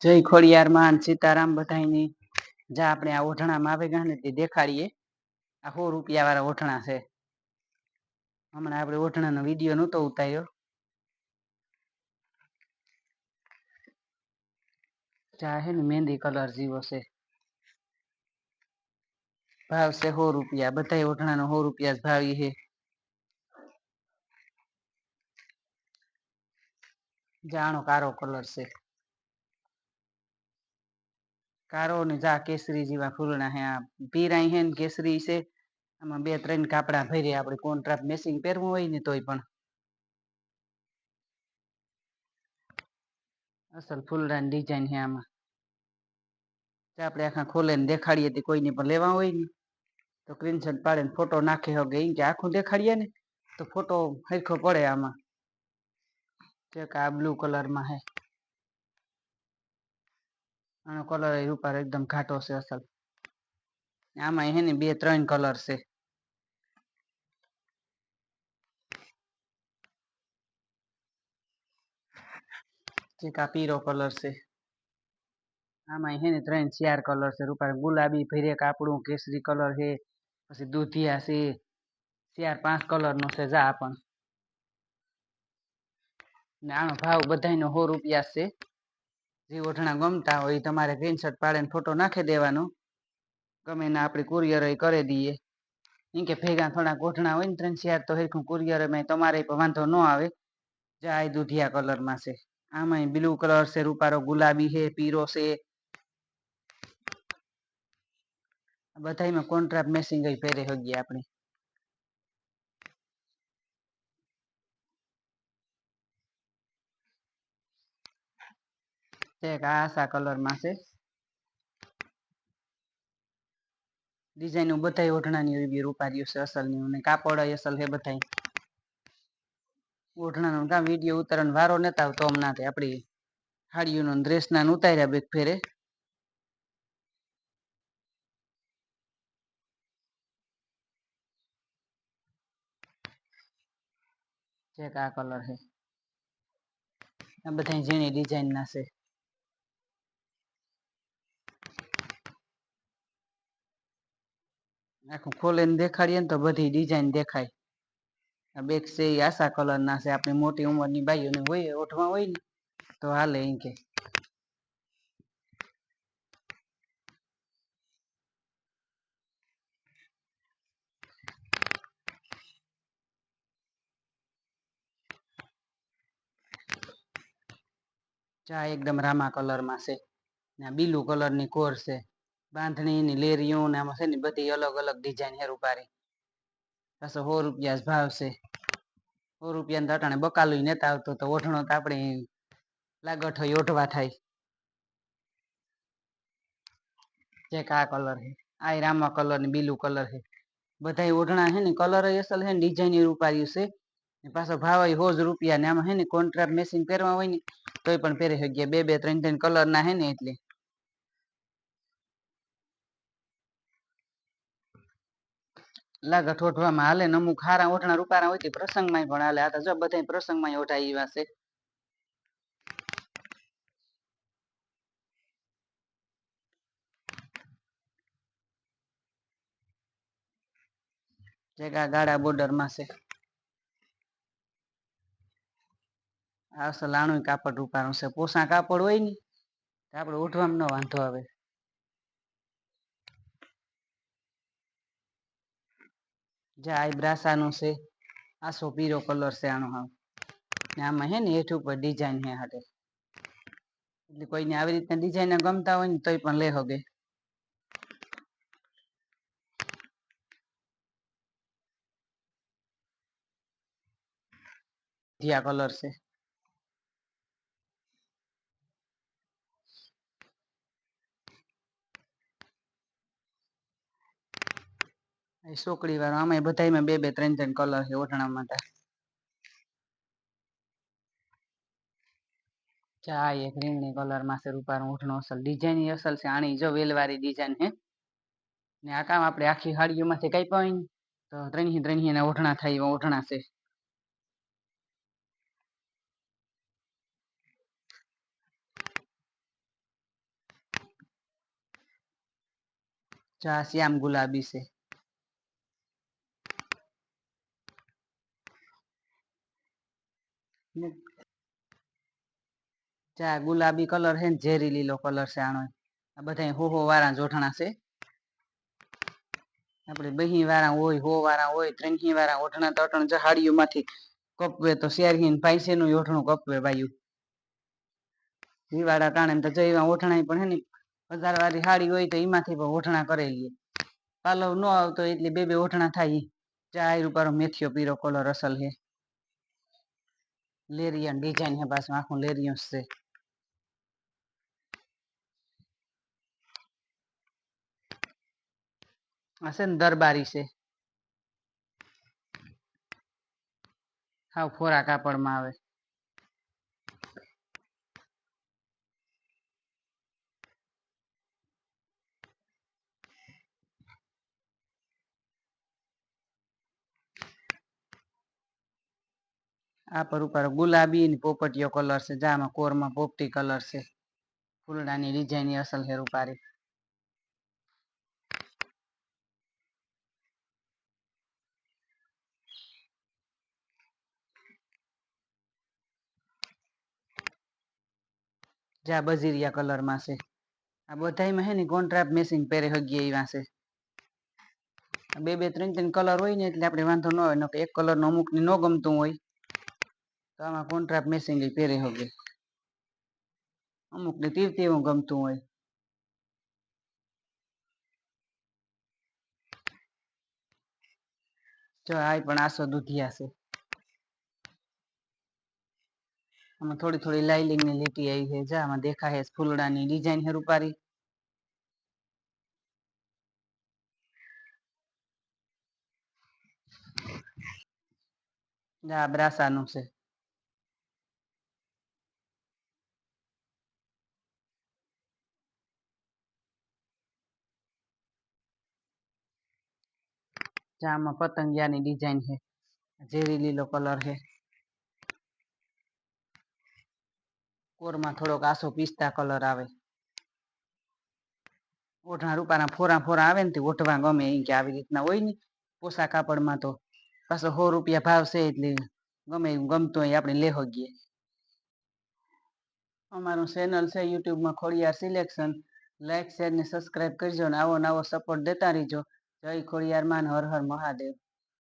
જય ખોડિયાર માં સીતારામ બધાની જા આપણે આ ઓઢણામાં આવે ગયા ને તે દેખાડીએ. આ 100 રૂપિયા વાળા ઓઢણા છે. હમણાં આપણે ઓઢણાનો વિડીયો નહોતો ઉતાર્યો. જા હે ને મહેંદી કલર જેવો છે. ભાવ છે 100 રૂપિયા. બધા ઓઢણાનો 100 રૂપિયા જ ભાવ છે. જાણો કારો કલર છે. કારો ને જા કેસરી જેવા ફૂલના હે. આ પીરાય હે ને કેસરી છે. આમાં 2-3 કાપડા ભરીએ આપણે કોન્ટ્રાક્ટ મેચિંગ પહેરવું હોય ને તોય પણ અસલ ફૂલડાની ડિઝાઇન છે આમાં. આપણે આખા ખોલીને દેખાડીએ તો કોઈને પણ લેવા હોય ને તો સ્ક્રીનશોટ પાડીને ફોટો નાખી શકે. કે આખું દેખાડીએ ને તો ફોટો સરખો પડે આમાં. આ બ્લુ કલરમાં હે. આનો કલર ઉપર એકદમ ઘાટો છે અસલ. આમાં હે ને 2-3 કલર છે. એક આ પીરો કલર છે. આમાં હે ને 3-4 કલર છે. રૂપા ગુલાબી ભેરે કાપડું કેસરી કલર છે. પછી દૂધિયા છે. 4-5 કલર નો છે. જા પણ આનો ભાવ બધાયનો 100 રૂપિયા છે. જે ઓઢણા ગમતા હોય તમારે સ્ક્રીનશોટ પાડીને ફોટો નાખી દેવાનો. ગમે ને આપણે કુરિયર કરી દઈએ. એમ કે ભેગા થોડા ઓઢણા હોય ને 3-4 તો હરખું કુરિયર તમારે પણ વાંધો ન આવે. જા દૂધિયા કલરમાં છે. આમાં બ્લુ કલર છે. રૂપારો ગુલાબી છે. પીરો છે. બધામાં કોન્ટ્રાક્ટ મેચિંગ પહેરી શકીએ આપણે. એક આશા કલરમાં છે. ડિઝાઇન બધા ઓઢણાની રૂપારી છે. અસલ કાપડ અસલ છે બધા. ઓઢણાનો કામ વિડીયો ઉતારવાનો વારો નતો આવતો. હમણાં આપડી હાડીઓનો ડ્રેસ ના ઉતાર્યા બે ફેરે. ચેક આ કલર છે. આ બધા ઝીણી ડિઝાઇન ના છે. આખું ખોલીને દેખાડીએ ને તો બધી ડિઝાઇન દેખાય. આ બેગ છે એ આશા કલર ના છે. આપણી મોટી ઉંમરની બાઈઓને હોય ઓઢવા હોય ને તો હાલે એમ કે. ચા એકદમ રામા કલરમાં છે. બીલુ કલર ની કોર છે. બાંધણી ની લેરીઓ આમાં છે ને બધી અલગ અલગ ડિઝાઇન હે રૂપારી. પાછો 100 રૂપિયા જ ભાવ છે. 100 રૂપિયા અટાણે બકાલું નતા આવતું તો ઓઢણો તો આપણે લાગઠ હોય ઓઢવા થાય. ચેક આ કલર છે. આ રામા કલર ની બીલુ કલર છે. બધા ઓઢણા છે ને કલર અસલ છે ને ડિઝાઇન રૂપાર્યું છે. પાછો ભાવ 100 રૂપિયા ને આમાં હે ને કોન્ટ્રાક્ટ મેચિંગ પહેરવા હોય ને તોય પણ પહેરી શકીએ. 2-3 કલર ના હે ને એટલે. લાગત ઓઢવામાં હાલે ને અમુક હારા ઓઢણા રૂપારા હોય પ્રસંગમાં પણ હાલે. આ તો જો બધા પ્રસંગમાં ઓઢાય એવા છે. જે ગાળા બોર્ડર માં છે. આ અસલ આણું કાપડ રૂપાનું છે. પોસા કાપડ હોય ને આપડે ઓઢવામાં ન વાંધો આવે. જા બ્રાસા નું છે. આસો પીરો કલર છે આનો હાવ. આમાં હે ને હેઠ ઉપર ડિઝાઇન હે હાટે. એટલે કોઈને આવી રીતના ડિઝાઇન ગમતા હોય ને તોય પણ લે હકે. કલર છે. છોકરી વાળા આમાં બધામાં 2-3 કલર છે ઓઢણા માટે. ચા એક રીંગણી કલર માં છે. રૂપારું ઓઢણો અસલ ડિઝાઇન અસલ છે. આની જો વેલવારી ડિઝાઇન હે. ને આ કામ આપણે આખી હાડીઓમાંથી કઈ પણ તો ત્રણેય ઓઢણા થાય એવા ઓઢણા છે. આ શ્યામ ગુલાબી છે. ચા ગુલાબી કલર છે ને ઝેરી લીલો કલર છે આનો. આ બધા હો વાળા જોઠણા છે. આપણે બહી વાળા હોય, હો વાળા હોય, ત્રણહી વાળા ઓઠણા તટણ જહાડીઓ માંથી કપવે તો શેરહીન પૈસે નું ઓઠણું કપવે બાયું. જીવાડા ટાણે તો જઈવા ઓઠણા પણ હે ને 1000 વાળી હાડી હોય તો એમાંથી પણ ઓઠણા કરેલી. પાલવ ન આવતો એટલે બે ઓઠણા થાય. ચાર ઉપર મેથીયો પીરો કલર અસલ હે. લેરિયન ડિઝાઇન હે પાછું આખું લેરિયસ છે. આ છે ને દરબારી છે. હાવ ફોરા કાપડમાં આવે. આ પર ઉપર ગુલાબી પોપટીયો કલર છે. જામાં કોરમાં પોપટી કલર છે. ફૂલડાની ડિઝાઇન અસલ હે રૂપારી. જા બજીરિયા કલર માં છે. આ બધામાં હે ને કોન્ટ્રાપ મેસિંગ પહેરે હગીએ એવા છે. બે ત્રણ કલર હોય ને એટલે આપણે વાંધો ન હોય. એક કલર નો અમુક ન ગમતું હોય તો આમાં કોન્ટ્રાપ મેસિંગ પહેરે હગે. અમુક ને તીર એવું ગમતું હોય. જો આ પણ આસો દુધિયા છે. આમાં થોડી થોડી લાઈલિંગ ની લીટી આવી છે. જા આમાં દેખાય ફૂલડા ની ડિઝાઇન હે રૂપારી. આ બ્રાસા નું છે. આમાં પતંગિયા ની ડિઝાઇન છે. ઝેરી લીલો કલર છે. કોરમાં થોડોક આસો પિસ્તા કલર આવે. ઓઢણા રૂપાના ફોરા ફોરા આવે ને ઓઢવા ગમે એ કે આવી રીતના હોય ને પોસા કાપડમાં તો પાછો 100 રૂપિયા ભાવ છે એટલે ગમે એ ગમતું હોય આપણે લે હગીએ. અમારું ચેનલ છે યુટ્યુબમાં ખોડિયાર સિલેક્શન. લાઈક શેર ને સબસ્ક્રાઈબ કરજો ને આવો નવો સપોર્ટ દેતા રહીજો. જય ખોડિયાર માં હર હર મહાદેવ.